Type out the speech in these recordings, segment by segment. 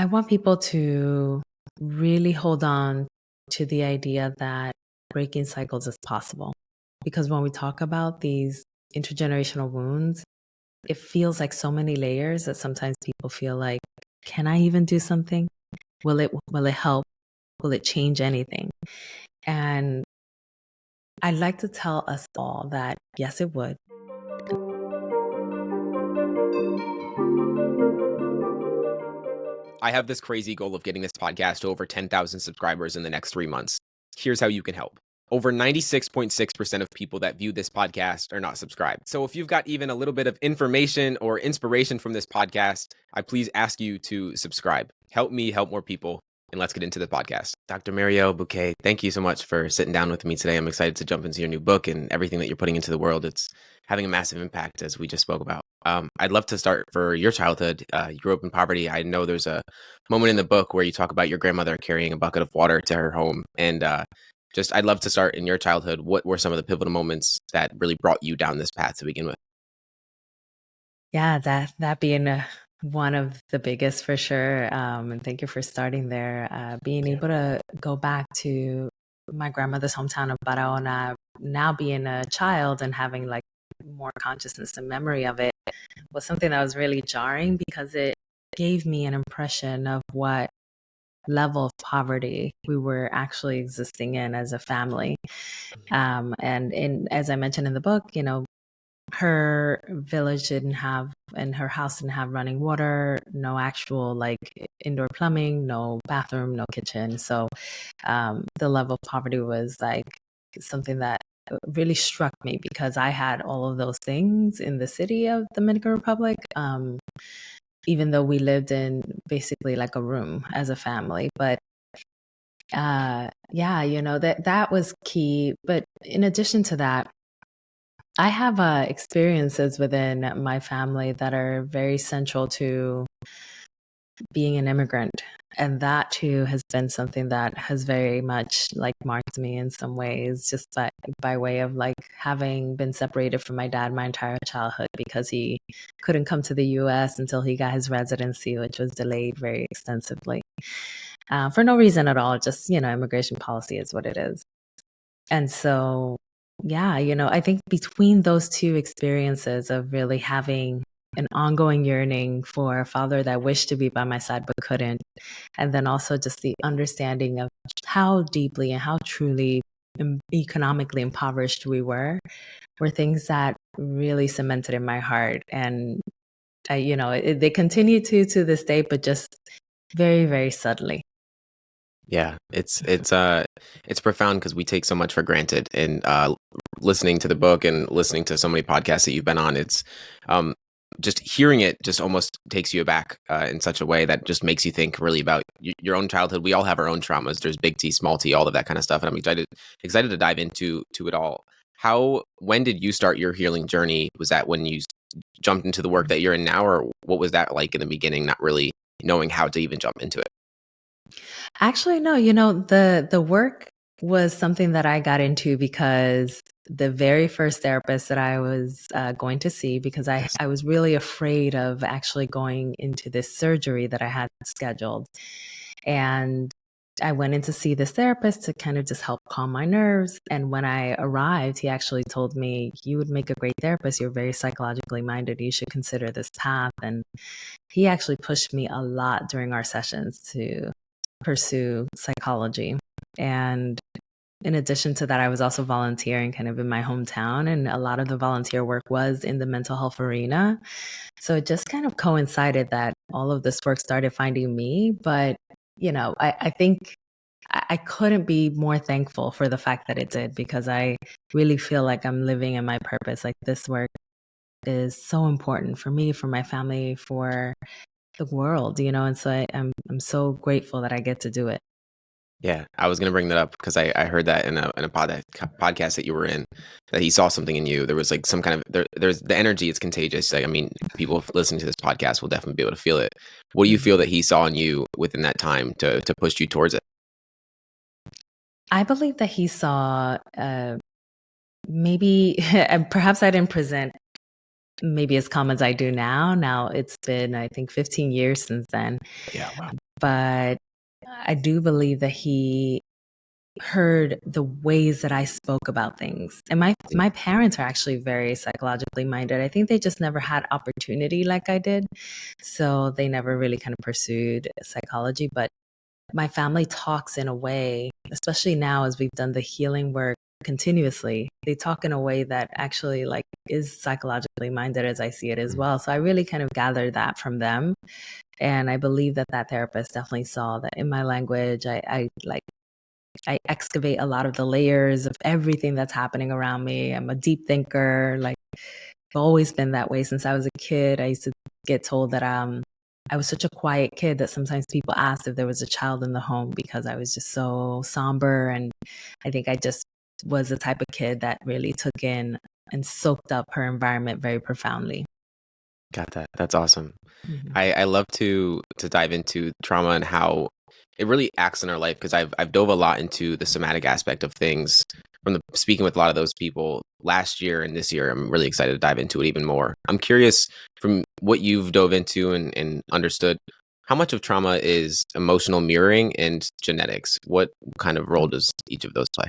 I want people to really hold on to the idea that breaking cycles is possible. Because when we talk about these intergenerational wounds, it feels like so many layers that sometimes people feel like, can I even do something? Will it help? Will it change anything? And I'd like to tell us all that yes, it would. I have this crazy goal of getting this podcast to over 10,000 subscribers in the next 3 months. Here's how you can help. Over 96.6% of people that view this podcast are not subscribed. So if you've got even a little bit of information or inspiration from this podcast, I please ask you to subscribe. Help me help more people. And let's get into the podcast. Dr. Marielle Bouquet, thank you so much for sitting down with me today. I'm excited to jump into your new book and everything that you're putting into the world. It's having a massive impact, as we just spoke about. I'd love to start for your childhood. You grew up in poverty. I know there's a moment in the book where you talk about your grandmother carrying a bucket of water to her home. And I'd love to start in your childhood. What were some of the pivotal moments that really brought you down this path to begin with? Yeah, that being one of the biggest for sure. And thank you for starting there. Being able to go back to my grandmother's hometown of Barahona, now being a child and having like more consciousness and memory of it was something that was really jarring because it gave me an impression of what level of poverty we were actually existing in as a family. As I mentioned in the book, her village didn't have and her house didn't have running water, no actual like indoor plumbing, no bathroom, no kitchen. So the level of poverty was like something that really struck me because I had all of those things in the city of Dominican Republic. Even though we lived in basically like a room as a family, but yeah, that was key. But in addition to that, I have experiences within my family that are very central to being an immigrant. And that too has been something that has very much like marked me in some ways, just by way of like having been separated from my dad my entire childhood because he couldn't come to the US until he got his residency, which was delayed very extensively for no reason at all. Just, immigration policy is what it is. And so, yeah, I think between those two experiences of really having an ongoing yearning for a father that wished to be by my side but couldn't, and then also just the understanding of how deeply and how truly economically impoverished we were things that really cemented in my heart. And they continue to this day, but just very, very subtly. Yeah, it's profound because we take so much for granted. And listening to the book and listening to so many podcasts that you've been on, it's just hearing it just almost takes you aback in such a way that just makes you think really about your own childhood. We all have our own traumas. There's big T, small T, all of that kind of stuff. And I'm excited to dive into it all. When did you start your healing journey? Was that when you jumped into the work that you're in now, or what was that like in the beginning? Not really knowing how to even jump into it. Actually, no, the work was something that I got into because the very first therapist that I was going to see, because I was really afraid of actually going into this surgery that I had scheduled. And I went in to see this therapist to kind of just help calm my nerves. And when I arrived, he actually told me, "You would make a great therapist. You're very psychologically minded. You should consider this path." And he actually pushed me a lot during our sessions to pursue psychology. And in addition to that, I was also volunteering kind of in my hometown, and a lot of the volunteer work was in the mental health arena. So it just kind of coincided that all of this work started finding me. But, I think I couldn't be more thankful for the fact that it did, because I really feel like I'm living in my purpose. Like this work is so important for me, for my family, for the world, and so I'm so grateful that I get to do it. Yeah, I was going to bring that up because I heard that in a podcast that you were in, that he saw something in you. There was like some kind of there's the energy. It's contagious. Like, I mean, people listening to this podcast will definitely be able to feel it. What do you feel that he saw in you within that time to push you towards it? I believe that he saw maybe, and perhaps I didn't present maybe as calm as I do now. Now it's been, I think, 15 years since then. Yeah, wow. but I do believe that he heard the ways that I spoke about things. And my parents are actually very psychologically minded. I think they just never had opportunity like I did. So they never really kind of pursued psychology, but my family talks in a way, especially now as we've done the healing work continuously, they talk in a way that actually like is psychologically minded as I see it as well. So I really kind of gathered that from them. And I believe that that therapist definitely saw that in my language, I excavate a lot of the layers of everything that's happening around me. I'm a deep thinker. Like I've always been that way since I was a kid. I used to get told that I was such a quiet kid that sometimes people asked if there was a child in the home because I was just so somber. And I think I just was the type of kid that really took in and soaked up her environment very profoundly. Got that. That's awesome. Mhm. I love to dive into trauma and how it really acts in our life, because I've dove a lot into the somatic aspect of things from speaking with a lot of those people last year and this year. I'm really excited to dive into it even more. I'm curious, from what you've dove into and understood, how much of trauma is emotional mirroring and genetics? What kind of role does each of those play?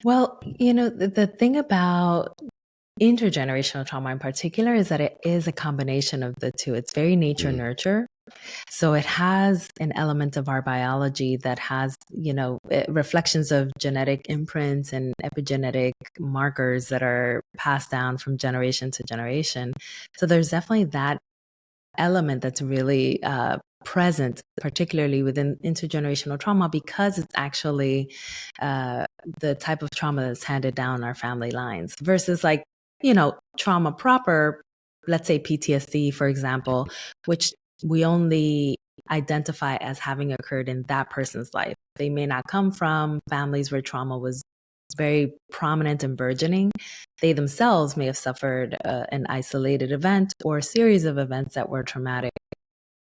Well, the thing about intergenerational trauma in particular is that it is a combination of the two. It's very nature Mm, nurture. So it has an element of our biology that has, reflections of genetic imprints and epigenetic markers that are passed down from generation to generation. So there's definitely that element that's really present, particularly within intergenerational trauma, because it's actually the type of trauma that's handed down our family lines versus like, trauma proper, let's say PTSD, for example, which we only identify as having occurred in that person's life. They may not come from families where trauma was very prominent and burgeoning. They themselves may have suffered an isolated event or a series of events that were traumatic.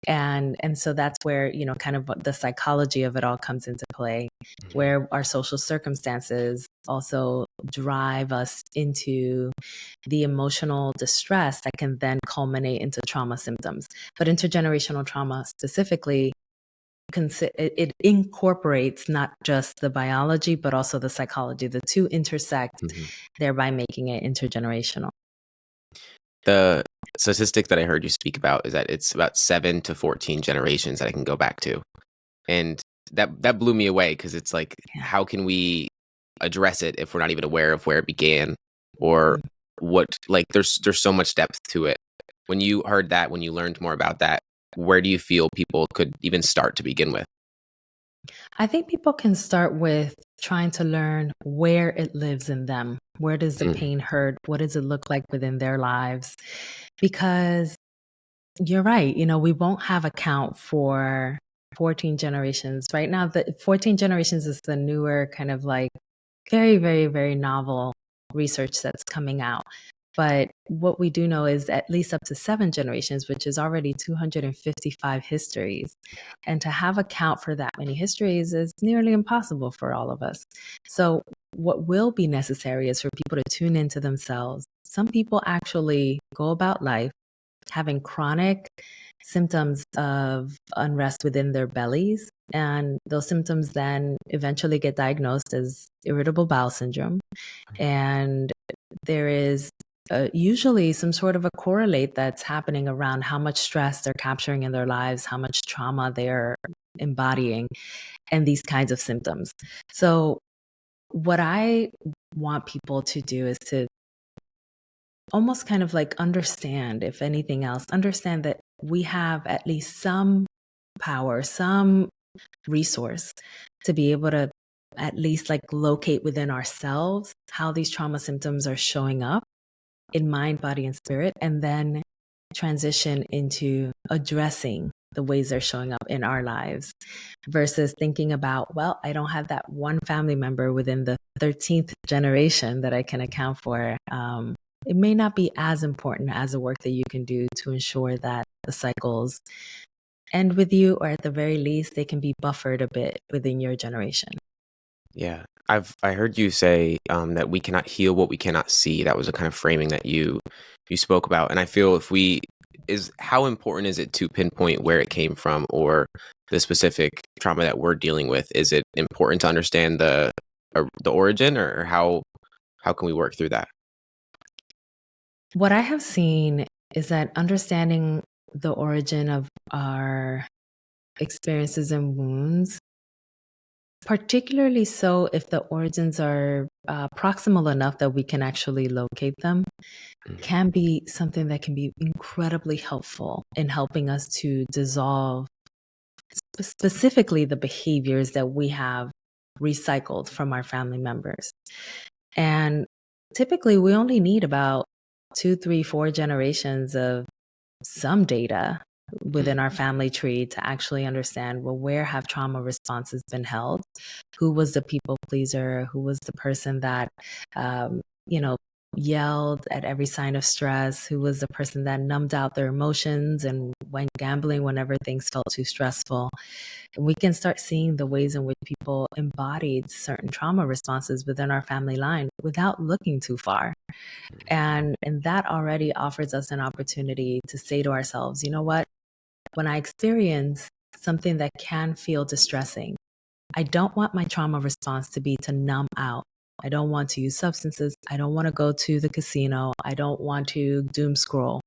And so that's where, kind of the psychology of it all comes into play, mhm. where our social circumstances also drive us into the emotional distress that can then culminate into trauma symptoms. But intergenerational trauma specifically, it incorporates not just the biology, but also the psychology. The two intersect, Mhm. thereby making it intergenerational. The statistic that I heard you speak about is that it's about 7 to 14 generations that I can go back to. And that blew me away, because it's like, Yeah. how can we address it if we're not even aware of where it began, or what, like there's so much depth to it. When you heard that, when you learned more about that, where do you feel people could even start to begin with? I think people can start with trying to learn where it lives in them. Where does the Mm, pain hurt? What does it look like within their lives? Because you're right, we won't have a count for 14 generations. Right now, the 14 generations is the newer kind of like very, very, very novel research that's coming out. But what we do know is at least up to 7 generations, which is already 255 histories. And to have a count for that many histories is nearly impossible for all of us. So, what will be necessary is for people to tune into themselves. Some people actually go about life having chronic symptoms of unrest within their bellies. And those symptoms then eventually get diagnosed as irritable bowel syndrome. And there is usually some sort of a correlate that's happening around how much stress they're capturing in their lives, how much trauma they're embodying, and these kinds of symptoms. So, what I want people to do is to almost kind of like understand, if anything else, understand that we have at least some power, some resource to be able to at least like locate within ourselves how these trauma symptoms are showing up in mind, body, and spirit, and then transition into addressing the ways they're showing up in our lives versus thinking about, well, I don't have that one family member within the 13th generation that I can account for. It may not be as important as the work that you can do to ensure that the cycles end with you, or at the very least, they can be buffered a bit within your generation. yeah. I heard you say that we cannot heal what we cannot see. That was a kind of framing that you spoke about, and I feel how important is it to pinpoint where it came from or the specific trauma that we're dealing with? Is it important to understand the origin, or how can we work through that? What I have seen is that understanding the origin of our experiences and wounds, particularly so if the origins are proximal enough that we can actually locate them, can be something that can be incredibly helpful in helping us to dissolve specifically the behaviors that we have recycled from our family members. And typically, we only need about 2, 3, 4 generations of some data within our family tree to actually understand, well, where have trauma responses been held? Who was the people pleaser? Who was the person that, you know, yelled at every sign of stress? Who was the person that numbed out their emotions and went gambling whenever things felt too stressful? And we can start seeing the ways in which people embodied certain trauma responses within our family line without looking too far. And that already offers us an opportunity to say to ourselves, you know what? When I experience something that can feel distressing, I don't want my trauma response to be to numb out. I don't want to use substances. I don't want to go to the casino. I don't want to doom scroll.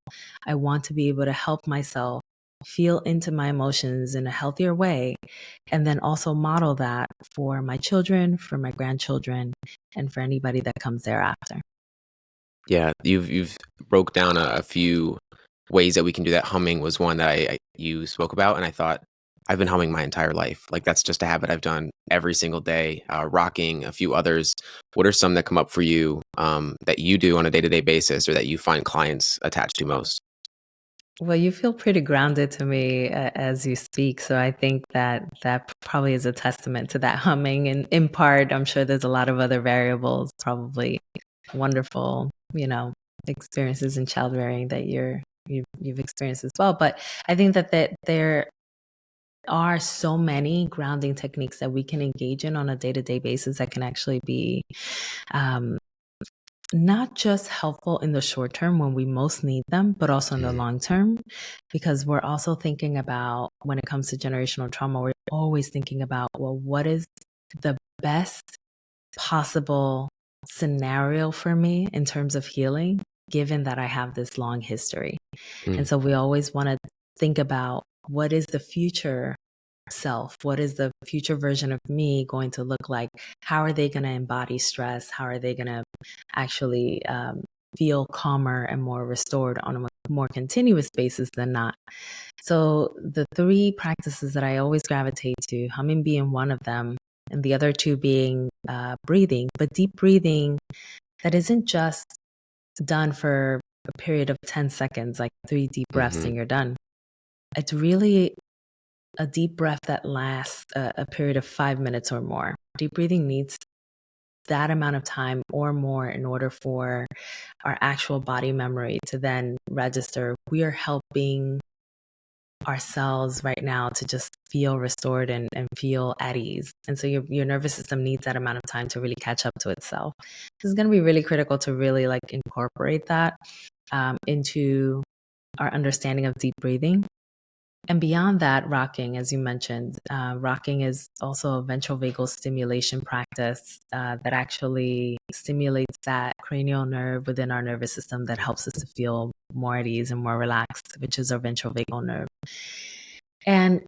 I want to be able to help myself feel into my emotions in a healthier way, and then also model that for my children, for my grandchildren, and for anybody that comes thereafter. Yeah, you've broke down a few ways that we can do that. Humming was one that you spoke about, and I thought, I've been humming my entire life. Like, that's just a habit I've done every single day. Rocking, a few others. What are some that come up for you that you do on a day-to-day basis, or that you find clients attached to most? Well, you feel pretty grounded to me as you speak. So I think that that probably is a testament to that humming. And in part, I'm sure there's a lot of other variables, probably wonderful, experiences in child rearing that you've experienced as well. But I think that there are so many grounding techniques that we can engage in on a day-to-day basis that can actually be um, not just helpful in the short term when we most need them, but also in the long term, because we're also thinking about, when it comes to generational trauma, we're always thinking about, well, what is the best possible scenario for me in terms of healing, given that I have this long history. And so we always want to think about, what is the future self? What is the future version of me going to look like? How are they going to embody stress? How are they going to actually feel calmer and more restored on a more continuous basis than not? So the 3 practices that I always gravitate to, humming being one of them, and the other 2 being breathing, but deep breathing that isn't just done for a period of 10 seconds, like 3 deep breaths and you're done. It's really a deep breath that lasts a period of 5 minutes or more. Deep breathing needs that amount of time or more in order for our actual body memory to then register. We are helping ourselves right now to just feel restored and feel at ease. And so your nervous system needs that amount of time to really catch up to itself. This is going to be really critical to really incorporate that into our understanding of deep breathing. And beyond that, rocking, as you mentioned, rocking is also a ventral vagal stimulation practice that actually stimulates that cranial nerve within our nervous system that helps us to feel more at ease and more relaxed, which is our ventral vagal nerve. And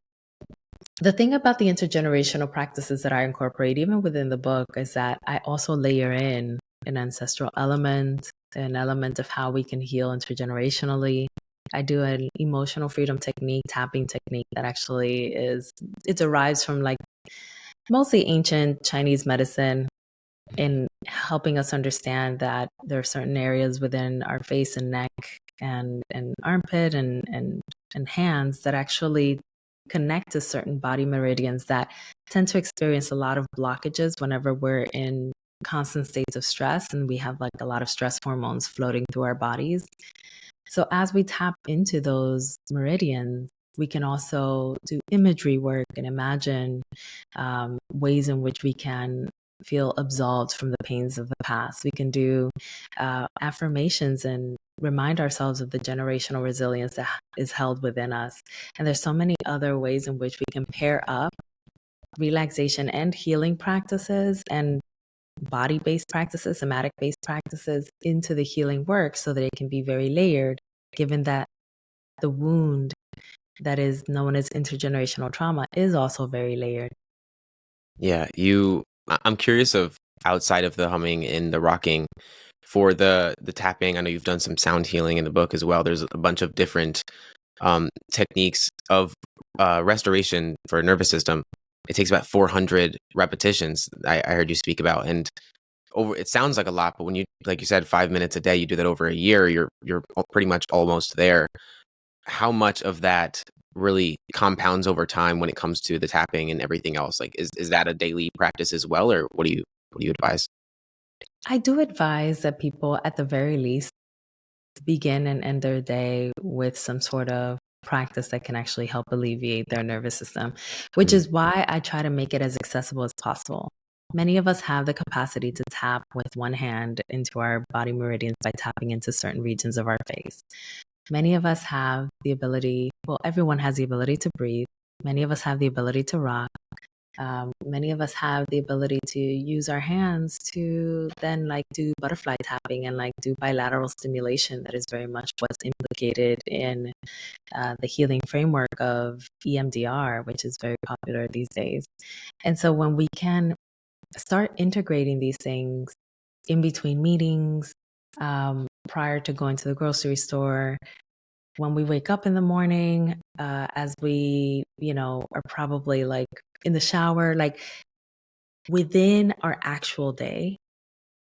the thing about the intergenerational practices that I incorporate, even within the book, is that I also layer in an ancestral element, an element of how we can heal intergenerationally. I do an emotional freedom technique, tapping technique that actually it derives from mostly ancient Chinese medicine, in helping us understand that there are certain areas within our face and neck and armpit and hands that actually connect to certain body meridians that tend to experience a lot of blockages whenever we're in constant states of stress and we have a lot of stress hormones floating through our bodies. So as we tap into those meridians, we can also do imagery work and imagine ways in which we can feel absolved from the pains of the past. We can do affirmations and remind ourselves of the generational resilience that is held within us. And there's so many other ways in which we can pair up relaxation and healing practices and body-based practices, somatic-based practices into the healing work so that it can be very layered, given that the wound that is known as intergenerational trauma is also very layered. Yeah, I'm curious of outside of the humming and the rocking for the tapping. I know you've done some sound healing in the book as well. There's a bunch of different techniques of restoration for a nervous system. It takes about 400 repetitions. I heard you speak about, and it sounds like a lot, but when you, like you said, 5 minutes a day, you do that over a year, you're pretty much almost there. How much of that really compounds over time when it comes to the tapping and everything else? Like, is that a daily practice as well, or what do you advise? I do advise that people, at the very least, begin and end their day with some sort of practice that can actually help alleviate their nervous system, which Mm. is why I try to make it as accessible as possible. Many of us have the capacity to tap with one hand into our body meridians by tapping into certain regions of our face. Many of us have the ability, well, everyone has the ability to breathe. Many of us have the ability to rock. Many of us have the ability to use our hands to then like do butterfly tapping and like do bilateral stimulation. That is very much what's implicated in the healing framework of EMDR, which is very popular these days. And so when we can start integrating these things in between meetings, prior to going to the grocery store, when we wake up in the morning, as we, are probably like in the shower, like within our actual day,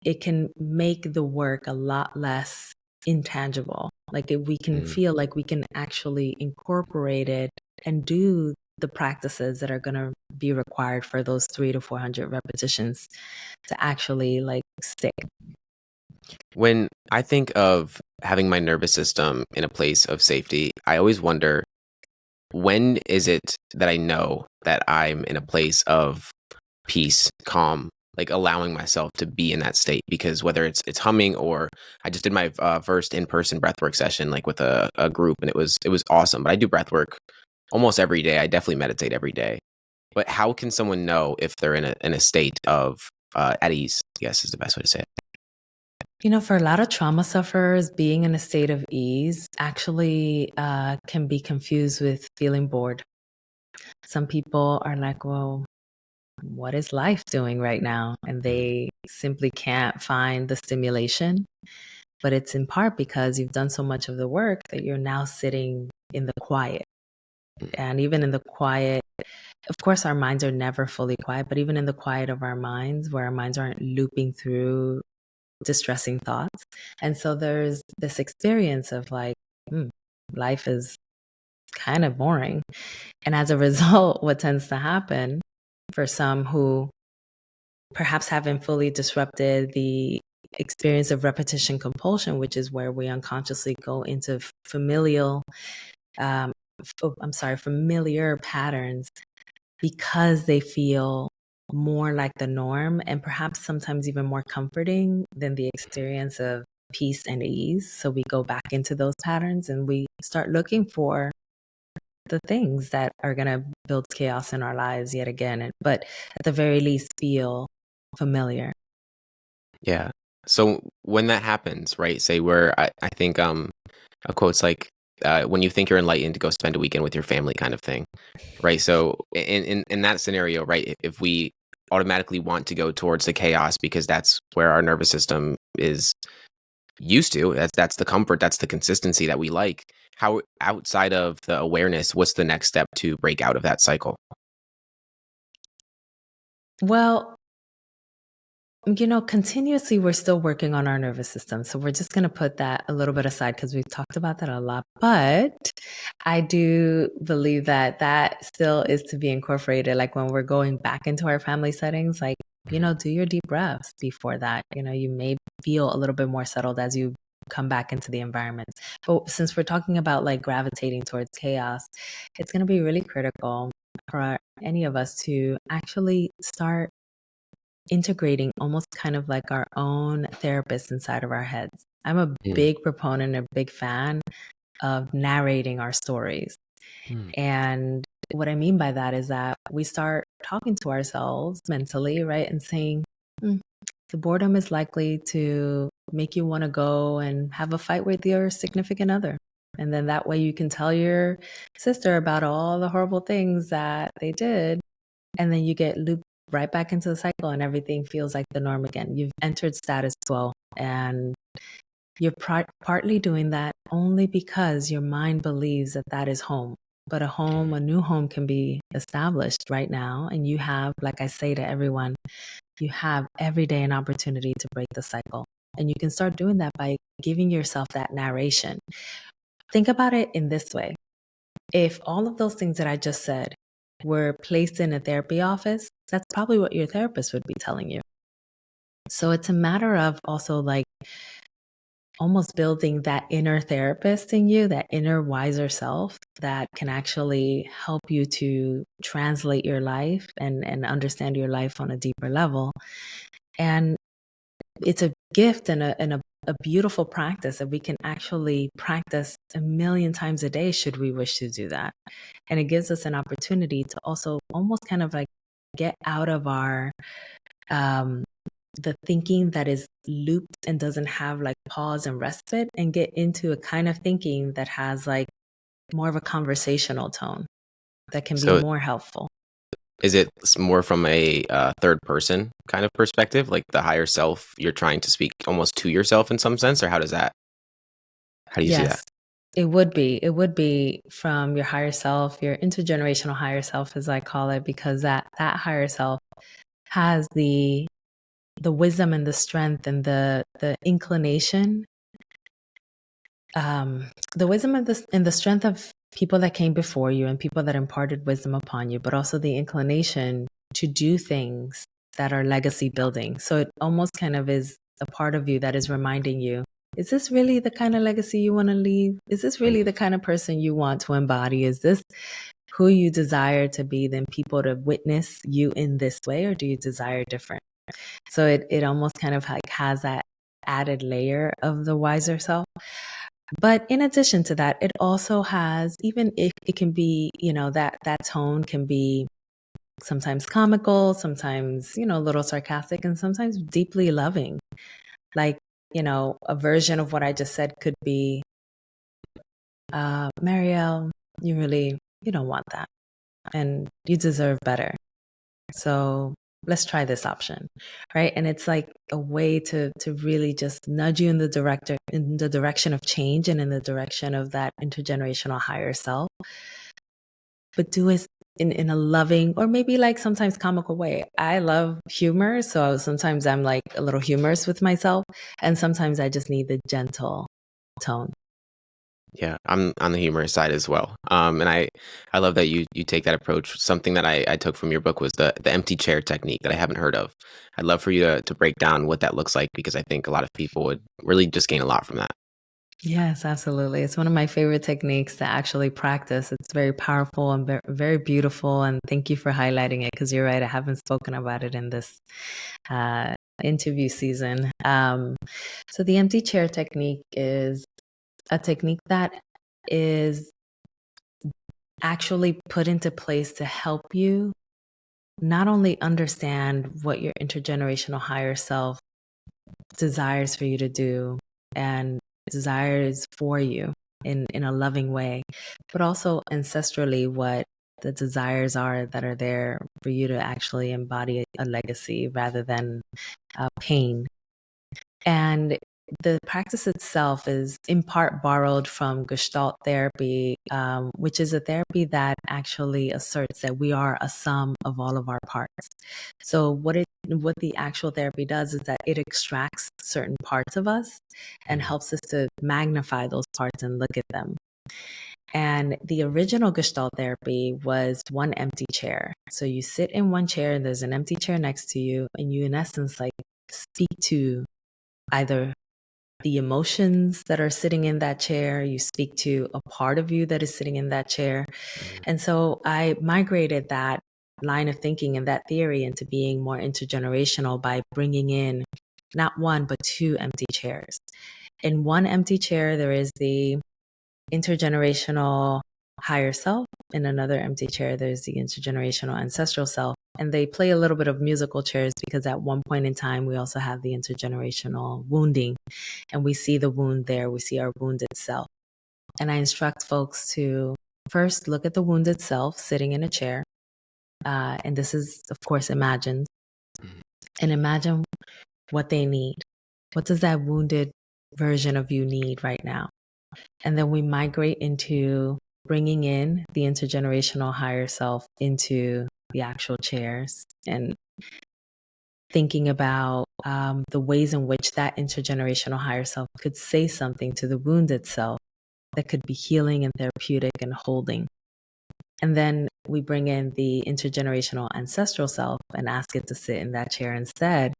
it can make the work a lot less intangible. Like we can Mm. feel like we can actually incorporate it and do the practices that are going to be required for those 300 to 400 repetitions to actually like stick. When I think of having my nervous system in a place of safety, I always wonder, when is it that I know that I'm in a place of peace, calm, like allowing myself to be in that state? Because whether it's humming, or I just did my first in-person breathwork session, like with a group, and it was awesome. But I do breathwork almost every day. I definitely meditate every day. But how can someone know if they're in a state of at ease? I guess is the best way to say it. For a lot of trauma sufferers, being in a state of ease actually can be confused with feeling bored. Some people are like, well, what is life doing right now? And they simply can't find the stimulation. But it's in part because you've done so much of the work that you're now sitting in the quiet. And even in the quiet, of course, our minds are never fully quiet, but even in the quiet of our minds, where our minds aren't looping through distressing thoughts. And so there's this experience of like, life is kind of boring. And as a result, what tends to happen for some who perhaps haven't fully disrupted the experience of repetition compulsion, which is where we unconsciously go into familiar patterns because they feel more like the norm and perhaps sometimes even more comforting than the experience of peace and ease. So we go back into those patterns and we start looking for the things that are going to build chaos in our lives yet again, but at the very least feel familiar. Yeah. So when that happens, right? Say where I think a quote's like, when you think you're enlightened, go spend a weekend with your family, kind of thing, right? So in that scenario, right, if we automatically want to go towards the chaos because that's where our nervous system is used to, that's the comfort, that's the consistency that we like. How, outside of the awareness, what's the next step to break out of that cycle? Well, continuously we're still working on our nervous system. So we're just going to put that a little bit aside because we've talked about that a lot. But I do believe that that still is to be incorporated. Like when we're going back into our family settings, like, do your deep breaths before that. You may feel a little bit more settled as you come back into the environment. But since we're talking about like gravitating towards chaos, it's going to be really critical for any of us to actually start integrating almost kind of like our own therapist inside of our heads. I'm a Mm, big proponent, a big fan of narrating our stories. mm, And what I mean by that is that we start talking to ourselves mentally, right? And saying, "Hmm, the boredom is likely to make you want to go and have a fight with your significant other." And then that way you can tell your sister about all the horrible things that they did. And then you get looped right back into the cycle and everything feels like the norm again. You've entered status quo and you're partly doing that only because your mind believes that that is home. But a home, a new home can be established right now. And you have, like I say to everyone, you have every day an opportunity to break the cycle. And you can start doing that by giving yourself that narration. Think about it in this way. If all of those things that I just said were placed in a therapy office, that's probably what your therapist would be telling you. So it's a matter of also like almost building that inner therapist in you, that inner wiser self that can actually help you to translate your life and understand your life on a deeper level. And it's a gift and a beautiful practice that we can actually practice a million times a day should we wish to do that. And it gives us an opportunity to also almost kind of like get out of our um, the thinking that is looped and doesn't have like pause and respite and get into a kind of thinking that has like more of a conversational tone that can be So more helpful. is it more from a third person kind of perspective, like the higher self? You're trying to speak almost to yourself in some sense, or how does that? How do you see that? Yes, it would be. It would be from your higher self, your intergenerational higher self, as I call it, because that higher self has the wisdom and the strength and the inclination, the wisdom and the strength of people that came before you and people that imparted wisdom upon you, but also the inclination to do things that are legacy building. So it almost kind of is a part of you that is reminding you, is this really the kind of legacy you want to leave? Is this really the kind of person you want to embody? Is this who you desire to be, then people to witness you in this way, or do you desire different? So it almost kind of like has that added layer of the wiser self. But in addition to that, it also has, even if it can be, that tone can be sometimes comical, sometimes, a little sarcastic, and sometimes deeply loving. Like, a version of what I just said could be, Marielle, you don't want that. And you deserve better. So let's try this option. Right. And it's like a way to really just nudge you in the direction of change and in the direction of that intergenerational higher self. But do it in a loving or maybe like sometimes comical way. I love humor. So sometimes I'm like a little humorous with myself. And sometimes I just need the gentle tone. Yeah, I'm on the humorous side as well. And I love that you take that approach. Something that I took from your book was the empty chair technique that I haven't heard of. I'd love for you to break down what that looks like because I think a lot of people would really just gain a lot from that. Yes, absolutely. It's one of my favorite techniques to actually practice. It's very powerful and very beautiful. And thank you for highlighting it because you're right. I haven't spoken about it in this uh, interview season. So, the empty chair technique is a technique that is actually put into place to help you not only understand what your intergenerational higher self desires for you to do and desires for you in a loving way, but also ancestrally what the desires are that are there for you to actually embody a legacy rather than pain. And the practice itself is in part borrowed from Gestalt therapy, which is a therapy that actually asserts that we are a sum of all of our parts. So what the actual therapy does is that it extracts certain parts of us and Mhm. helps us to magnify those parts and look at them. And the original Gestalt therapy was one empty chair. So you sit in one chair and there's an empty chair next to you, and you, in essence, like speak to either the emotions that are sitting in that chair. You speak to a part of you that is sitting in that chair. Mhm. And so I migrated that line of thinking and that theory into being more intergenerational by bringing in not one, but two empty chairs. In one empty chair, there is the intergenerational higher self. In another empty chair, there's the intergenerational ancestral self. And they play a little bit of musical chairs because at one point in time, we also have the intergenerational wounding. And we see the wound there, we see our wounded self. And I instruct folks to first look at the wounded self sitting in a chair. And this is, of course, imagined. And imagine what they need. What does that wounded version of you need right now? And then we migrate into bringing in the intergenerational higher self into the actual chairs and thinking about the ways in which that intergenerational higher self could say something to the wounded self that could be healing and therapeutic and holding. And then we bring in the intergenerational ancestral self and ask it to sit in that chair instead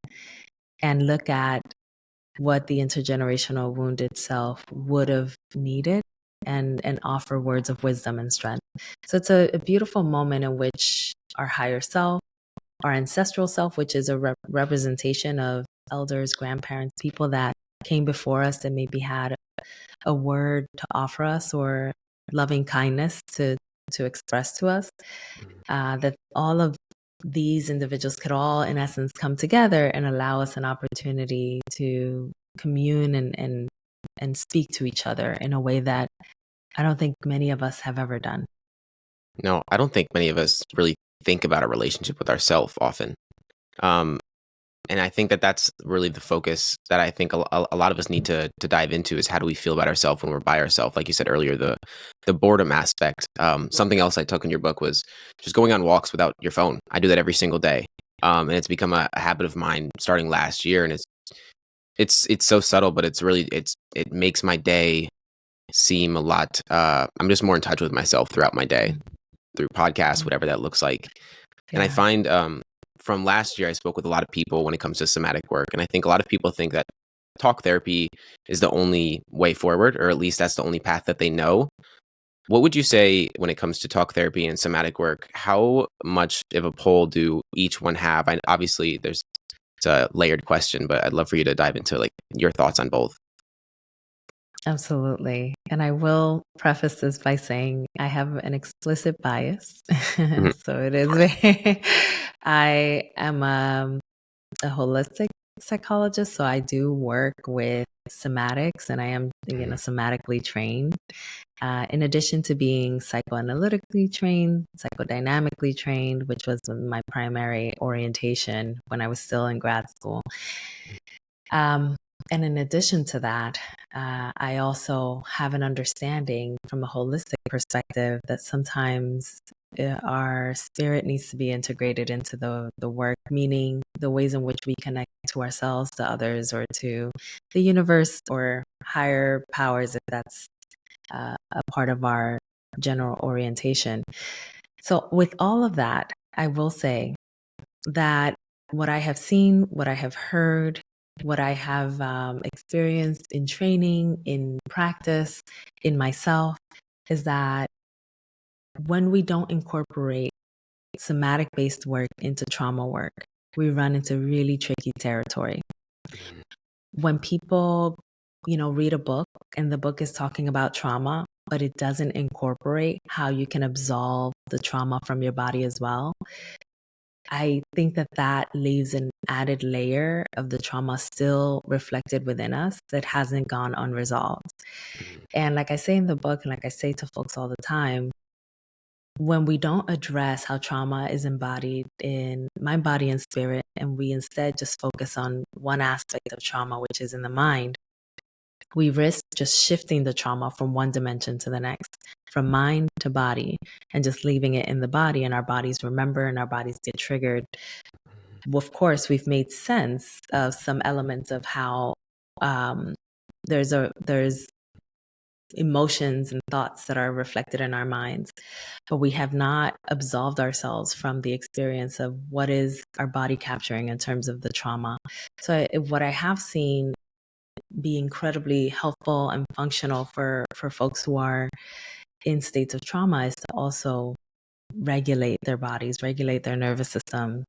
and look at what the intergenerational wounded self would have needed and offer words of wisdom and strength. So it's a beautiful moment in which our higher self, our ancestral self, which is a representation of elders, grandparents, people that came before us that maybe had a word to offer us or loving kindness to express to us, that all of these individuals could all, in essence, come together and allow us an opportunity to commune and speak to each other in a way that I don't think many of us have ever done. No, I don't think many of us really think about a relationship with ourselves often. And I think that that's really the focus that I think a lot of us need to dive into is how do we feel about ourselves when we're by ourselves? Like you said earlier, the boredom aspect. Something else I took in your book was just going on walks without your phone. I do that every single day. And it's become a habit of mine starting last year. And it's so subtle, but it makes my day seem a lot, I'm just more in touch with myself throughout my day through podcasts, whatever that looks like. And I find, from last year, I spoke with a lot of people when it comes to somatic work. And I think a lot of people think that talk therapy is the only way forward, or at least that's the only path that they know. What would you say when it comes to talk therapy and somatic work? How much of a pull do each one have? Obviously, it's a layered question, but I'd love for you to dive into like your thoughts on both. Absolutely. And I will preface this by saying I have an explicit bias. Mhm. So it is very, I am a holistic psychologist. So I do work with somatics and I am, somatically trained. In addition to being psychoanalytically trained, psychodynamically trained, which was my primary orientation when I was still in grad school. And in addition to that, I also have an understanding from a holistic perspective that sometimes our spirit needs to be integrated into the work, meaning the ways in which we connect to ourselves, to others, or to the universe or higher powers, if that's a part of our general orientation. So with all of that, I will say that what I have seen, what I have heard, what I have experienced in training, in practice, in myself, is that when we don't incorporate somatic based work into trauma work, we run into really tricky territory. When people, read a book and the book is talking about trauma, but it doesn't incorporate how you can absolve the trauma from your body as well, I think that leaves an added layer of the trauma still reflected within us that hasn't gone unresolved. And like I say in the book, and like I say to folks all the time, when we don't address how trauma is embodied in mind, body, and spirit, and we instead just focus on one aspect of trauma, which is in the mind, we risk just shifting the trauma from one dimension to the next, from mind to body, and just leaving it in the body, and our bodies remember and our bodies get triggered. Of course, we've made sense of some elements of how there's emotions and thoughts that are reflected in our minds, but we have not absolved ourselves from the experience of what is our body capturing in terms of the trauma. So what I have seen be incredibly helpful and functional for folks who are in states of trauma is to also regulate their bodies, regulate their nervous system,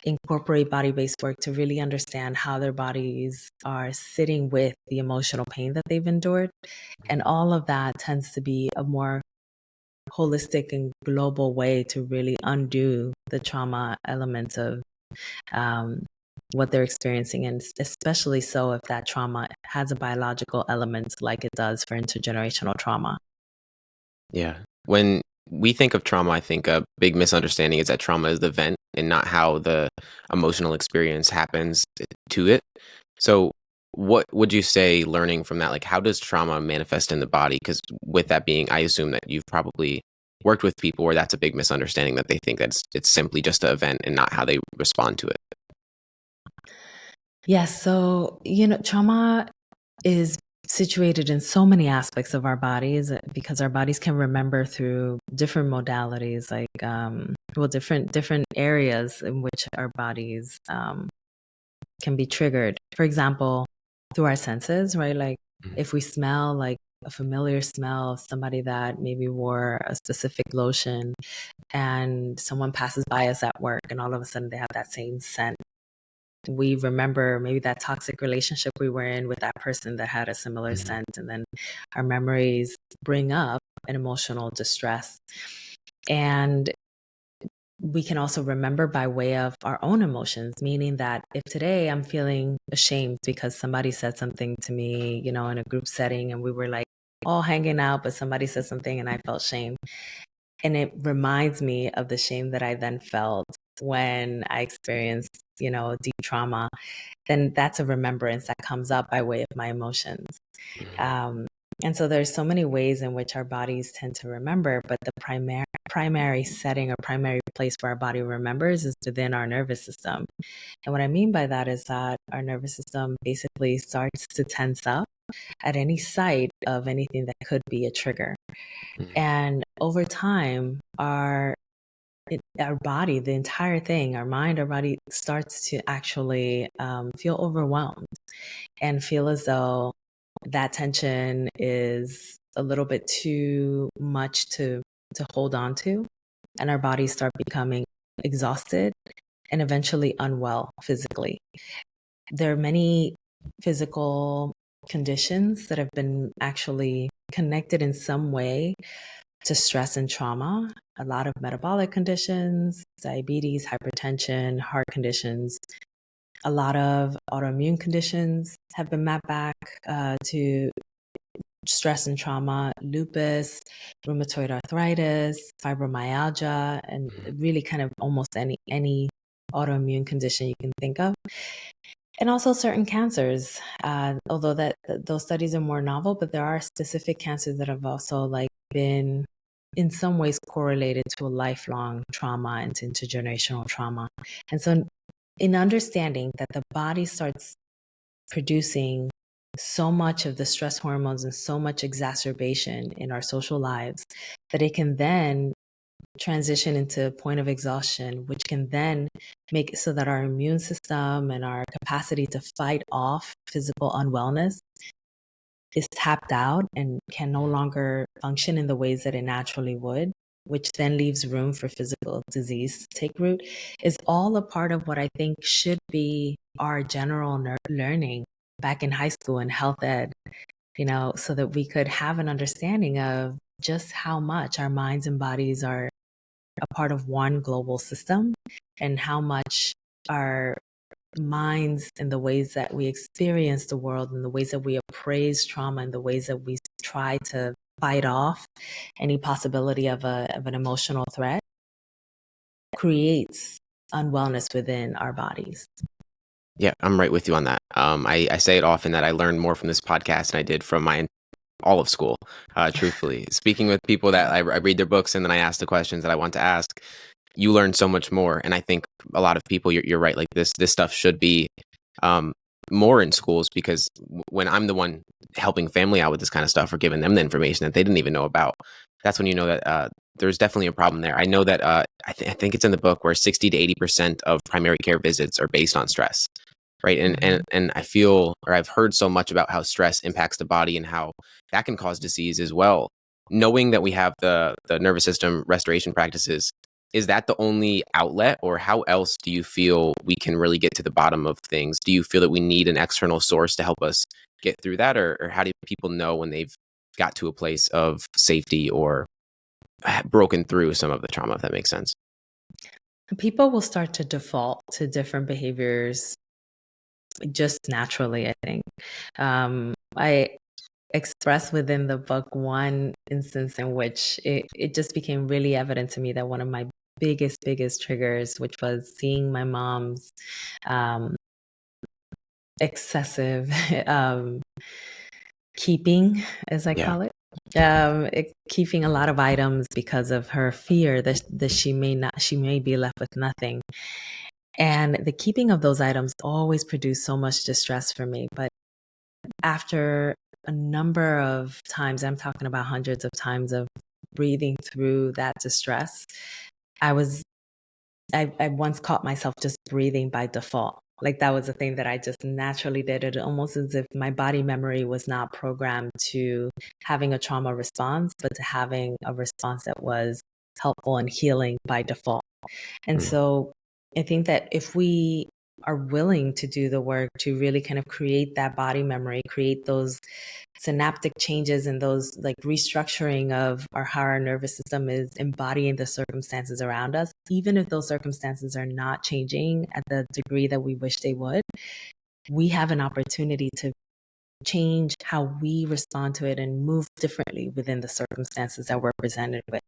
incorporate body-based work to really understand how their bodies are sitting with the emotional pain that they've endured. And all of that tends to be a more holistic and global way to really undo the trauma elements of what they're experiencing, and especially so if that trauma has a biological element like it does for intergenerational trauma. Yeah. When we think of trauma, I think a big misunderstanding is that trauma is the event and not how the emotional experience happens to it. So, what would you say learning from that? Like, how does trauma manifest in the body? Because with that being, I assume that you've probably worked with people where that's a big misunderstanding, that they think that it's simply just an event and not how they respond to it. Yes. So, trauma is situated in so many aspects of our bodies because our bodies can remember through different modalities, like, different areas in which our bodies can be triggered. For example, through our senses, right? Like if we smell like a familiar smell of somebody that maybe wore a specific lotion and someone passes by us at work and all of a sudden they have that same scent. We remember maybe that toxic relationship we were in with that person that had a similar scent. And then our memories bring up an emotional distress. And we can also remember by way of our own emotions, meaning that if today I'm feeling ashamed because somebody said something to me, in a group setting and we were like all hanging out, but somebody said something and I felt shame. And it reminds me of the shame that I then felt when I experienced, deep trauma, then that's a remembrance that comes up by way of my emotions. And so there's so many ways in which our bodies tend to remember, but the primary setting or primary place where our body remembers is within our nervous system. And what I mean by that is that our nervous system basically starts to tense up at any sight of anything that could be a trigger. And over time, our body, the entire thing, our mind, our body starts to actually feel overwhelmed and feel as though that tension is a little bit too much to hold on to. And our bodies start becoming exhausted and eventually unwell physically. There are many physical conditions that have been actually connected in some way to stress and trauma. A lot of metabolic conditions, diabetes, hypertension, heart conditions. A lot of autoimmune conditions have been mapped back to stress and trauma: lupus, rheumatoid arthritis, fibromyalgia, and really kind of almost any autoimmune condition you can think of. And also certain cancers, although those studies are more novel, but there are specific cancers that have also been in some ways correlated to a lifelong trauma and intergenerational trauma. And so in understanding that the body starts producing so much of the stress hormones and so much exacerbation in our social lives that it can then transition into a point of exhaustion, which can then make it so that our immune system and our capacity to fight off physical unwellness is tapped out and can no longer function in the ways that it naturally would, which then leaves room for physical disease to take root, is all a part of what I think should be our general learning back in high school and health ed, so that we could have an understanding of just how much our minds and bodies are a part of one global system and how much our minds and the ways that we experience the world and the ways that we appraise trauma and the ways that we try to fight off any possibility of an emotional threat creates unwellness within our bodies. Yeah, I'm right with you on that. I say it often that I learned more from this podcast than I did from all of school, truthfully. Speaking with people that I read their books and then I ask the questions that I want to ask, you learn so much more. And I think a lot of people, you're right, like this stuff should be more in schools, because when I'm the one helping family out with this kind of stuff or giving them the information that they didn't even know about, that's when you know that there's definitely a problem there. I know that I think it's in the book where 60 to 80% of primary care visits are based on stress. Right. And I feel, or I've heard so much about how stress impacts the body and how that can cause disease as well. knowing that we have the nervous system restoration practices, is that the only outlet, or how else do you feel we can really get to the bottom of things? Do you feel that we need an external source to help us get through that, or how do people know when they've got to a place of safety or broken through some of the trauma, if that makes sense? People will start to default to different behaviors just naturally, I think. I express within the book one instance in which it just became really evident to me that one of my biggest triggers, which was seeing my mom's um, excessive keeping, as I Yeah. call it. Keeping a lot of items because of her fear that she may be left with nothing. And the keeping of those items always produced so much distress for me. But after a number of times, I'm talking about hundreds of times of breathing through that distress, I once caught myself just breathing by default. Like that was a thing that I just naturally did. It almost as if my body memory was not programmed to having a trauma response, but to having a response that was helpful and healing by default. And Mm. so I think that if we are willing to do the work to really kind of create that body memory, create those synaptic changes and those like restructuring of how our nervous system is embodying the circumstances around us, even if those circumstances are not changing at the degree that we wish they would, we have an opportunity to change how we respond to it and move differently within the circumstances that we're presented with.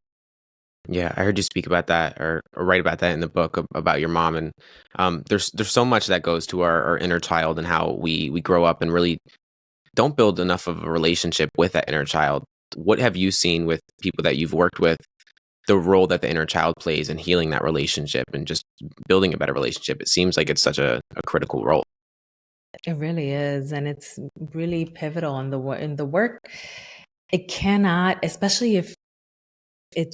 Yeah, I heard you speak about that, or write about that in the book about your mom, and there's so much that goes to our inner child and how we grow up and really don't build enough of a relationship with that inner child. What have you seen with people that you've worked with, the role that the inner child plays in healing that relationship and just building a better relationship? It seems like it's such a critical role. It really is, and it's really pivotal in the work. It cannot, especially if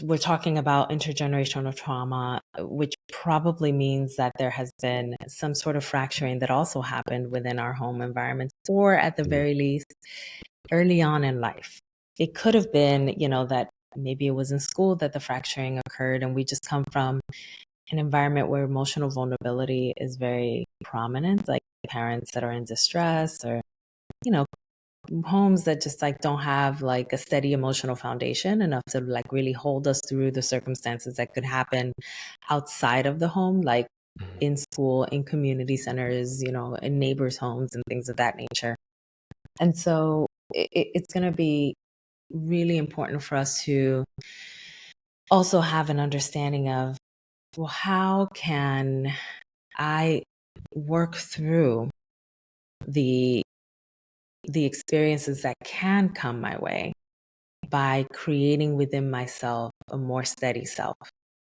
we're talking about intergenerational trauma, which probably means that there has been some sort of fracturing that also happened within our home environment, or at the Mhm. very least, early on in life. It could have been, that maybe it was in school that the fracturing occurred, and we just come from an environment where emotional vulnerability is very prominent, like parents that are in distress, or, you know, homes that just like don't have like a steady emotional foundation enough to like really hold us through the circumstances that could happen outside of the home, like Mhm. in school, in community centers, in neighbors' homes and things of that nature. And so it's going to be really important for us to also have an understanding of, well, how can I work through the experiences that can come my way by creating within myself a more steady self.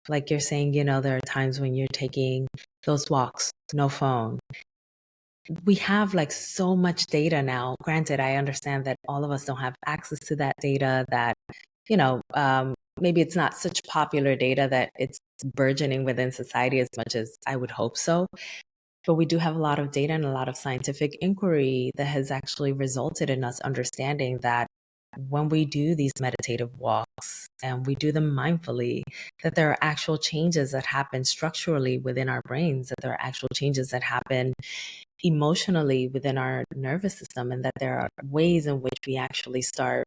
Like you're saying, there are times when you're taking those walks, no phone. We have like so much data now. Granted, I understand that all of us don't have access to that data, that, maybe it's not such popular data that it's burgeoning within society as much as I would hope so. But we do have a lot of data and a lot of scientific inquiry that has actually resulted in us understanding that when we do these meditative walks and we do them mindfully, that there are actual changes that happen structurally within our brains, that there are actual changes that happen emotionally within our nervous system, and that there are ways in which we actually start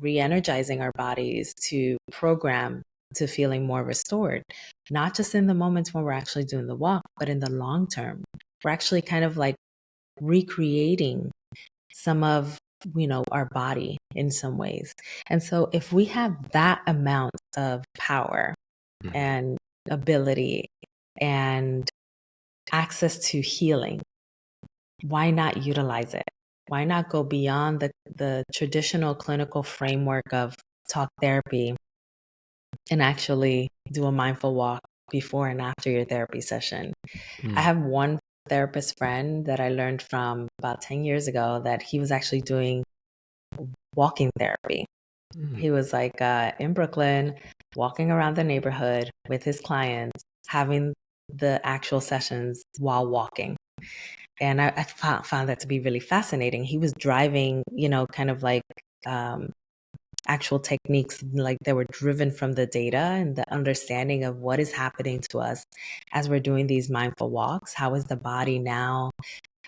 re-energizing our bodies to program to feeling more restored, not just in the moments when we're actually doing the walk, but in the long term. We're actually kind of like recreating some of our body in some ways. And so if we have that amount of power Mhm. and ability and access to healing, why not utilize it? Why not go beyond the traditional clinical framework of talk therapy and actually do a mindful walk before and after your therapy session? I Mm. have one therapist friend that I learned from about 10 years ago that he was actually doing walking therapy. Mm. He was like in Brooklyn, walking around the neighborhood with his clients, having the actual sessions while walking. And I found that to be really fascinating. He was driving, kind of like um, actual techniques, like they were driven from the data and the understanding of what is happening to us as we're doing these mindful walks. How is the body now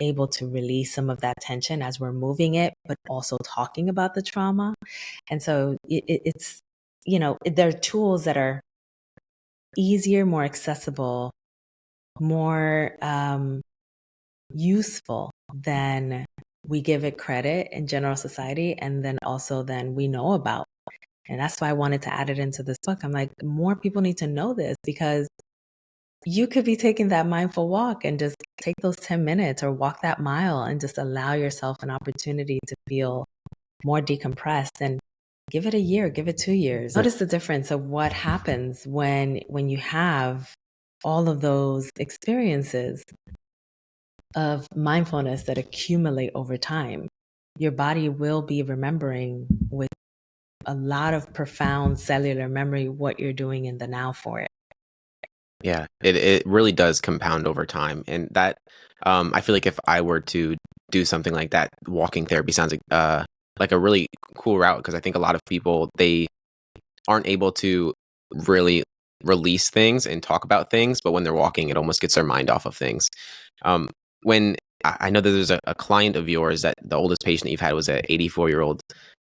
able to release some of that tension as we're moving it, but also talking about the trauma? And so it's, there are tools that are easier, more accessible, more useful than we give it credit in general society, and then also then we know about. And that's why I wanted to add it into this book. I'm like, more people need to know this, because you could be taking that mindful walk and just take those 10 minutes or walk that mile and just allow yourself an opportunity to feel more decompressed, and give it a year, give it 2 years. Notice the difference of what happens when you have all of those experiences of mindfulness that accumulate over time. Your body will be remembering with a lot of profound cellular memory what you're doing in the now for it. Yeah, it really does compound over time. And that, I feel like if I were to do something like that, walking therapy sounds like a really cool route, because I think a lot of people, they aren't able to really release things and talk about things, but when they're walking, it almost gets their mind off of things. When I know that there's a client of yours that the oldest patient that you've had was an 84-year-old,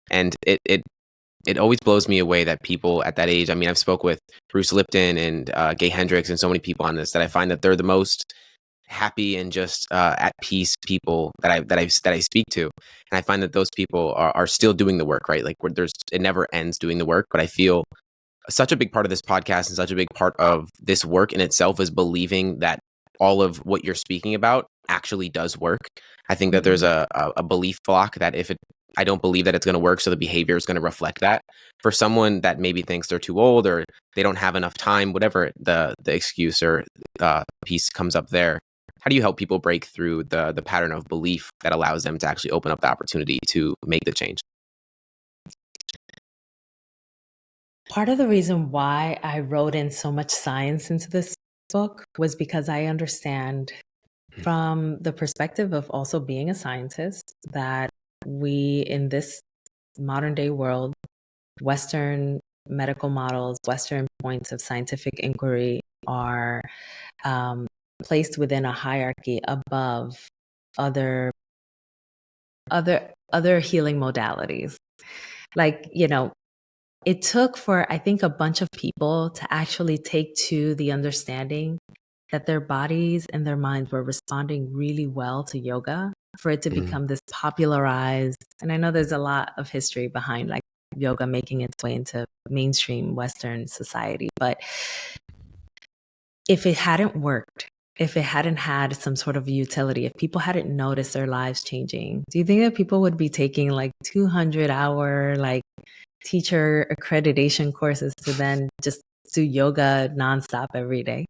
and it always blows me away that people at that age, I mean, I've spoke with Bruce Lipton and Gay Hendricks and so many people on this, that I find that they're the most happy and just at peace people that I speak to. And I find that those people are still doing the work, right? Like, where it never ends doing the work. But I feel such a big part of this podcast and such a big part of this work in itself is believing that all of what you're speaking about actually does work. I think that there's a belief block that I don't believe that it's going to work, so the behavior is going to reflect that. For someone that maybe thinks they're too old or they don't have enough time, whatever the excuse or piece comes up there, how do you help people break through the pattern of belief that allows them to actually open up the opportunity to make the change? Part of the reason why I wrote in so much science into this book was because I understand from the perspective of also being a scientist that we, in this modern day world, Western medical models, Western points of scientific inquiry are placed within a hierarchy above other healing modalities. Like, it took for, I think, a bunch of people to actually take to the understanding that their bodies and their minds were responding really well to yoga for it to become this popularized. And I know there's a lot of history behind like yoga making its way into mainstream Western society. But if it hadn't worked, if it hadn't had some sort of utility, if people hadn't noticed their lives changing, do you think that people would be taking like 200-hour like teacher accreditation courses to then just do yoga nonstop every day?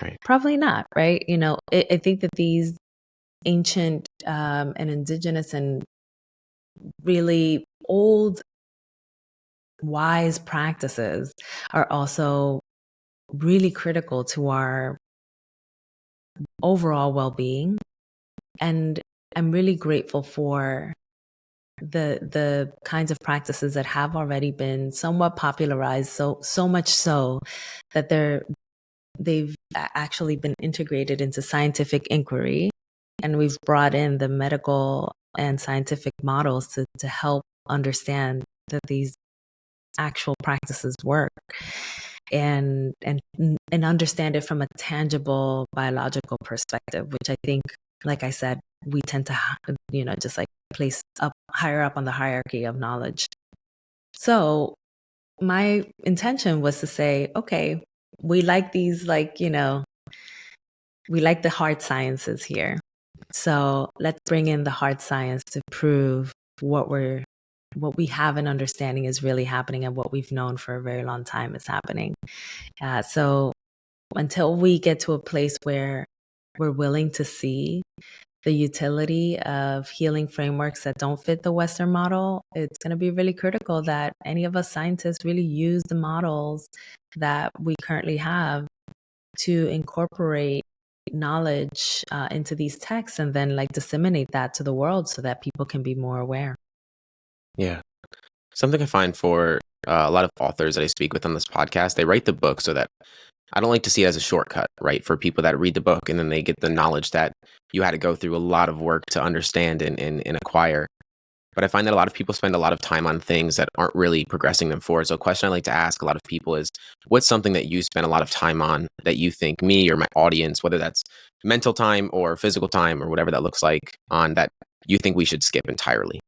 Right. Probably not, right? I think that these ancient and indigenous and really old wise practices are also really critical to our overall well-being. And I'm really grateful for the kinds of practices that have already been somewhat popularized, so much so that they've actually been integrated into scientific inquiry, and we've brought in the medical and scientific models to help understand that these actual practices work, and understand it from a tangible biological perspective, which I think, like I said, we tend to just like place up higher up on the hierarchy of knowledge. So my intention was to say, okay, we like these, we like the hard sciences here. So let's bring in the hard science to prove what we have an understanding is really happening, and what we've known for a very long time is happening. So until we get to a place where we're willing to see the utility of healing frameworks that don't fit the Western model, it's going to be really critical that any of us scientists really use the models that we currently have to incorporate knowledge into these texts, and then like disseminate that to the world so that people can be more aware. Yeah. Something I find for a lot of authors that I speak with on this podcast, they write the book so that I don't like to see it as a shortcut, right? For people that read the book and then they get the knowledge that you had to go through a lot of work to understand and acquire. But I find that a lot of people spend a lot of time on things that aren't really progressing them forward. So a question I like to ask a lot of people is, what's something that you spend a lot of time on that you think me or my audience, whether that's mental time or physical time or whatever that looks like, on that you think we should skip entirely?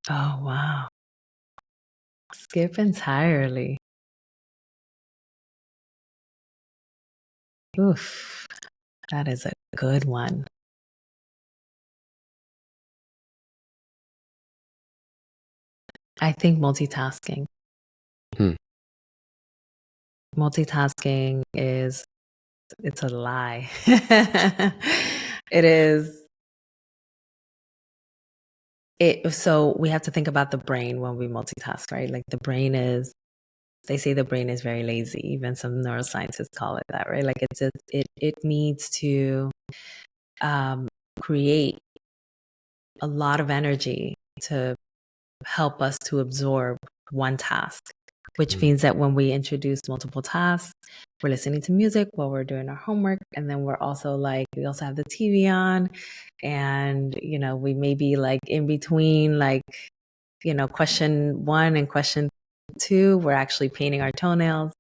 Oh, wow. Skip entirely. Oof, that is a good one. I think multitasking. Hmm. Multitasking is, it's a lie. It is, so we have to think about the brain when we multitask, right? Like the brain is, they say the brain is very lazy. Even some neuroscientists call it that, right? Like it needs to um, create a lot of energy to help us to absorb one task, which means that when we introduce multiple tasks, we're listening to music while we're doing our homework. And then we're also like, we also have the TV on. And, we may be like in between, like, question one and question two, we're actually painting our toenails.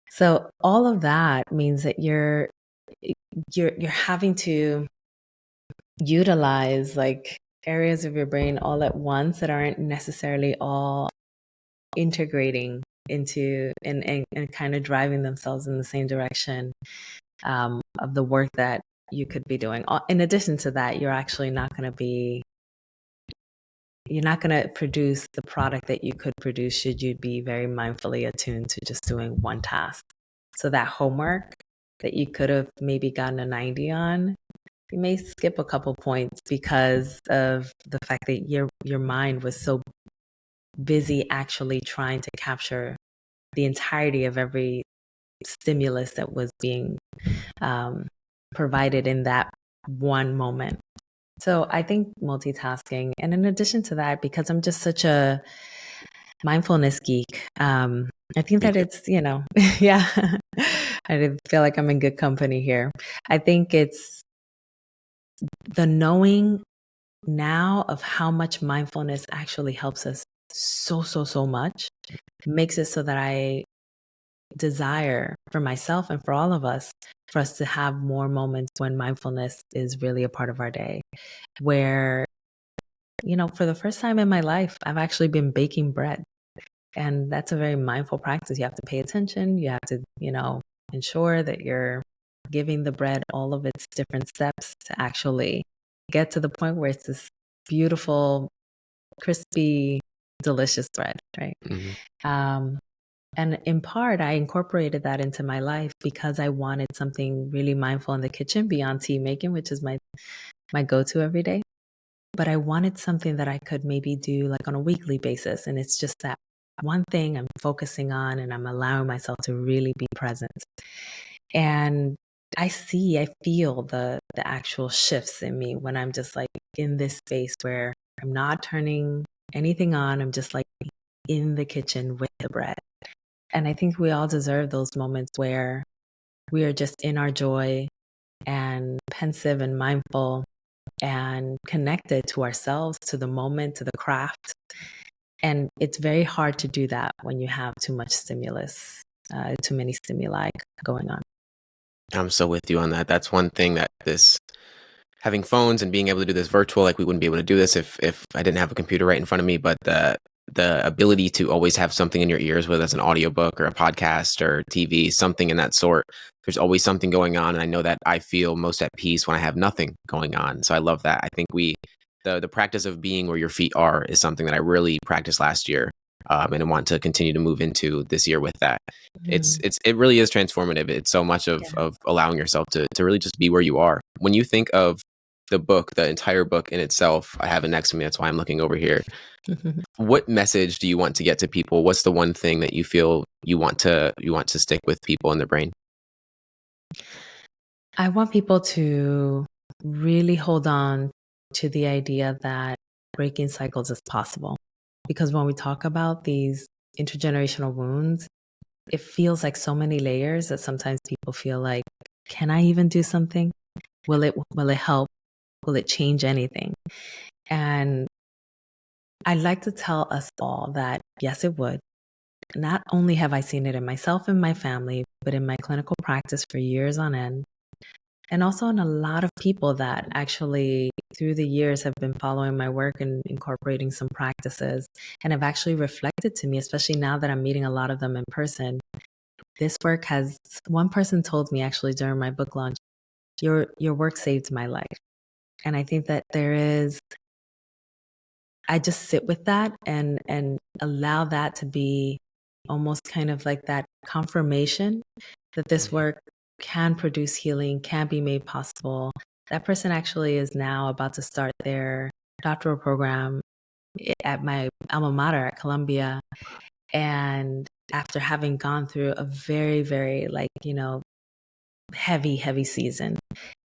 So all of that means that you're having to utilize like areas of your brain all at once that aren't necessarily all integrating into and kind of driving themselves in the same direction of the work that you could be doing. In addition to that, you're not going to produce the product that you could produce should you be very mindfully attuned to just doing one task. So that homework that you could have maybe gotten a 90 on, you may skip a couple points because of the fact that your mind was so busy actually trying to capture the entirety of every stimulus that was being provided in that one moment. So I think multitasking. And in addition to that, because I'm just such a mindfulness geek, I think Me that too. it's, yeah, I feel like I'm in good company here. I think it's the knowing now of how much mindfulness actually helps us so much makes it so that I desire for myself and for all of us for us to have more moments when mindfulness is really a part of our day, where for the first time in my life I've actually been baking bread, and that's a very mindful practice. You have to pay attention, you have to ensure that you're giving the bread all of its different steps to actually get to the point where it's this beautiful, crispy, delicious bread, right? Mm-hmm. And in part, I incorporated that into my life because I wanted something really mindful in the kitchen beyond tea making, which is my go-to every day. But I wanted something that I could maybe do like on a weekly basis. And it's just that one thing I'm focusing on and I'm allowing myself to really be present. And I feel the actual shifts in me when I'm just like in this space where I'm not turning anything on. I'm just like in the kitchen with the bread. And I think we all deserve those moments where we are just in our joy and pensive and mindful and connected to ourselves, to the moment, to the craft. And it's very hard to do that when you have too much stimulus, too many stimuli going on. I'm so with you on that. That's one thing that this having phones and being able to do this virtual, like we wouldn't be able to do this if I didn't have a computer right in front of me. But the ability to always have something in your ears, whether that's an audiobook or a podcast or TV, something in that sort. There's always something going on. And I know that I feel most at peace when I have nothing going on. So I love that. I think the practice of being where your feet are is something that I really practiced last year. And I want to continue to move into this year with that. It really is transformative. It's so much of allowing yourself to really just be where you are. When you think of the book, the entire book in itself, I have it next to me. That's why I'm looking over here. What message do you want to get to people? What's the one thing that you feel you want to stick with people in their brain? I want people to really hold on to the idea that breaking cycles is possible. Because when we talk about these intergenerational wounds, it feels like so many layers that sometimes people feel like, can I even do something? Will it help? Will it change anything? And I'd like to tell us all that yes, it would. Not only have I seen it in myself and my family, but in my clinical practice for years on end, and also in a lot of people that actually through the years have been following my work and incorporating some practices and have actually reflected to me, especially now that I'm meeting a lot of them in person. This work has, one person told me actually during my book launch, your work saved my life. And I think that I just sit with that and allow that to be almost kind of like that confirmation that this work can produce healing, can be made possible. That person actually is now about to start their doctoral program at my alma mater at Columbia. And after having gone through a very, very heavy season.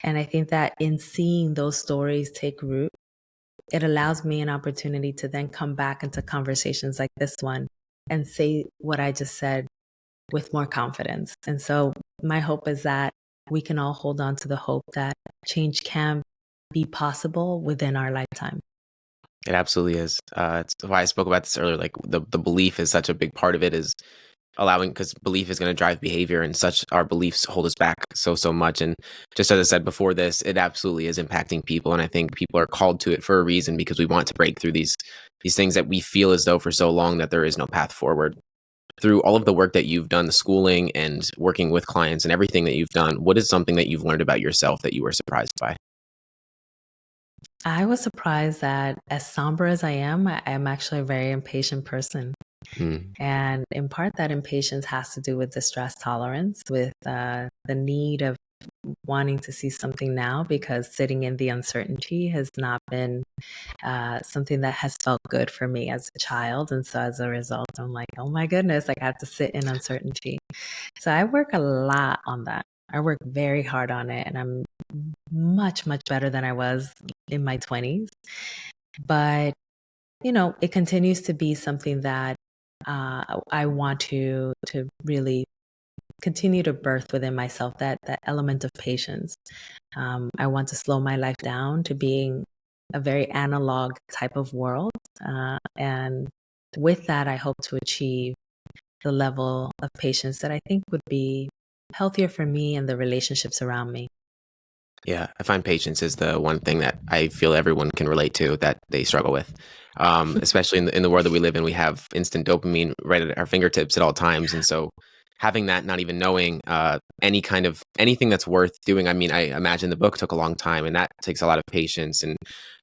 And I think that in seeing those stories take root, it allows me an opportunity to then come back into conversations like this one and say what I just said with more confidence. And so my hope is that we can all hold on to the hope that change can be possible within our lifetime. It absolutely is. It's why I spoke about this earlier. Like the belief is such a big part of it, is allowing, because belief is going to drive behavior, and such our beliefs hold us back so much. And just as I said before this, it absolutely is impacting people. And I think people are called to it for a reason, because we want to break through these things that we feel as though for so long that there is no path forward. Through all of the work that you've done, the schooling and working with clients and everything that you've done, what is something that you've learned about yourself that you were surprised by? I was surprised that as somber as I am actually a very impatient person. And in part, that impatience has to do with the stress tolerance, with the need of wanting to see something now, because sitting in the uncertainty has not been something that has felt good for me as a child. And so as a result, I'm like, oh my goodness, like I have to sit in uncertainty. So I work a lot on that. I work very hard on it, and I'm much, much better than I was in my 20s. But, it continues to be something that I want to really continue to birth within myself, that element of patience. I want to slow my life down to being a very analog type of world. And with that, I hope to achieve the level of patience that I think would be healthier for me and the relationships around me. Yeah, I find patience is the one thing that I feel everyone can relate to, that they struggle with. Especially in the world that we live in, we have instant dopamine right at our fingertips at all times. And so having that, not even knowing anything that's worth doing. I mean, I imagine the book took a long time, and that takes a lot of patience, and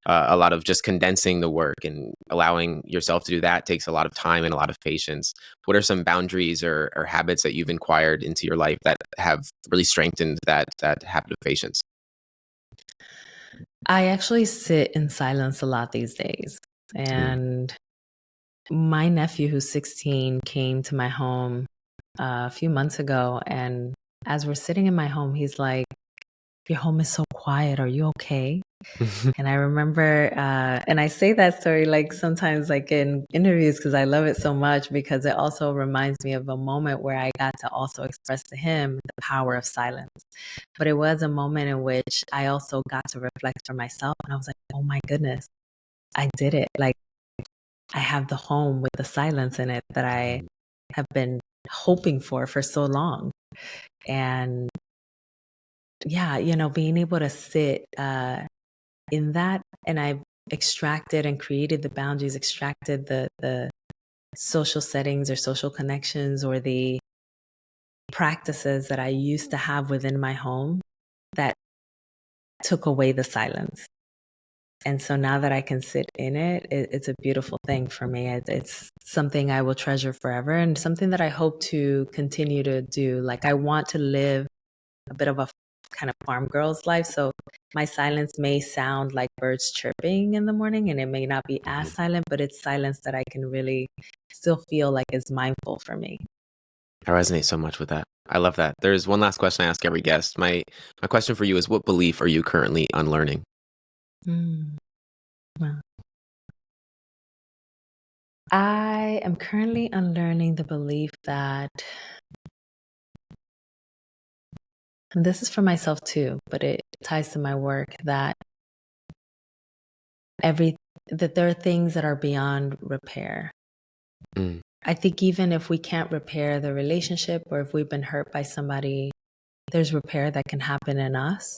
a lot of just condensing the work and allowing yourself to do that takes a lot of time and a lot of patience. What are some boundaries or habits that you've inquired into your life that have really strengthened that habit of patience? I actually sit in silence a lot these days. And my nephew, who's 16, came to my home a few months ago. And as we're sitting in my home, he's like, your home is so quiet. Are you okay? And I remember, and I say that story like sometimes like in interviews, because I love it so much, because it also reminds me of a moment where I got to also express to him the power of silence. But it was a moment in which I also got to reflect for myself. And I was like, oh my goodness, I did it. Like I have the home with the silence in it that I have been hoping for so long. And yeah, being able to sit in that, and I've extracted and created the boundaries, extracted the social settings or social connections or the practices that I used to have within my home that took away the silence. And so now that I can sit in it, it's a beautiful thing for me. It's something I will treasure forever, and something that I hope to continue to do. Like I want to live a bit of a kind of farm girl's life. So my silence may sound like birds chirping in the morning, and it may not be as silent, but it's silence that I can really still feel like is mindful for me. I resonate so much with that. I love that. There's one last question I ask every guest. My question for you is, what belief are you currently unlearning? Well, I am currently unlearning the belief that, and this is for myself too, but it ties to my work, that every that there are things that are beyond repair. Mm. I think even if we can't repair the relationship, or if we've been hurt by somebody, there's repair that can happen in us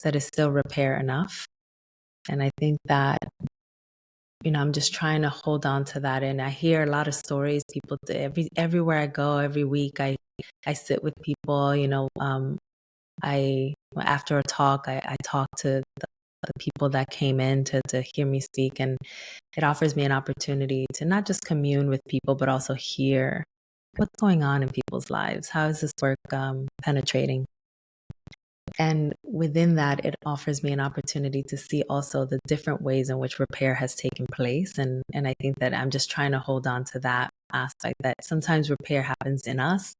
that is still repair enough. And I think that, I'm just trying to hold on to that. And I hear a lot of stories. People, everywhere I go, every week, I sit with people. I after a talk, I talk to the people that came in to hear me speak, and it offers me an opportunity to not just commune with people, but also hear what's going on in people's lives. How is this work penetrating? And within that, it offers me an opportunity to see also the different ways in which repair has taken place. And I think that I'm just trying to hold on to that aspect, that sometimes repair happens in us.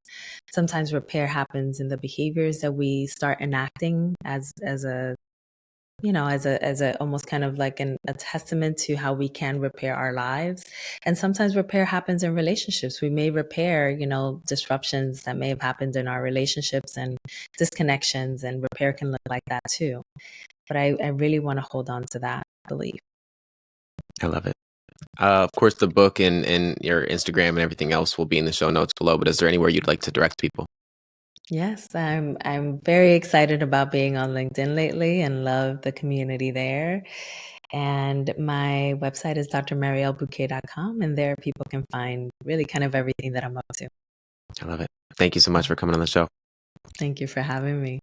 Sometimes repair happens in the behaviors that we start enacting as a almost kind of like a testament to how we can repair our lives. And sometimes repair happens in relationships. We may repair, disruptions that may have happened in our relationships and disconnections, and repair can look like that too. But I really want to hold on to that belief. I love it. Of course, the book and your Instagram and everything else will be in the show notes below. But is there anywhere you'd like to direct people? Yes, I'm very excited about being on LinkedIn lately and love the community there. And my website is drmarielbouquet.com, and there people can find really kind of everything that I'm up to. I love it. Thank you so much for coming on the show. Thank you for having me.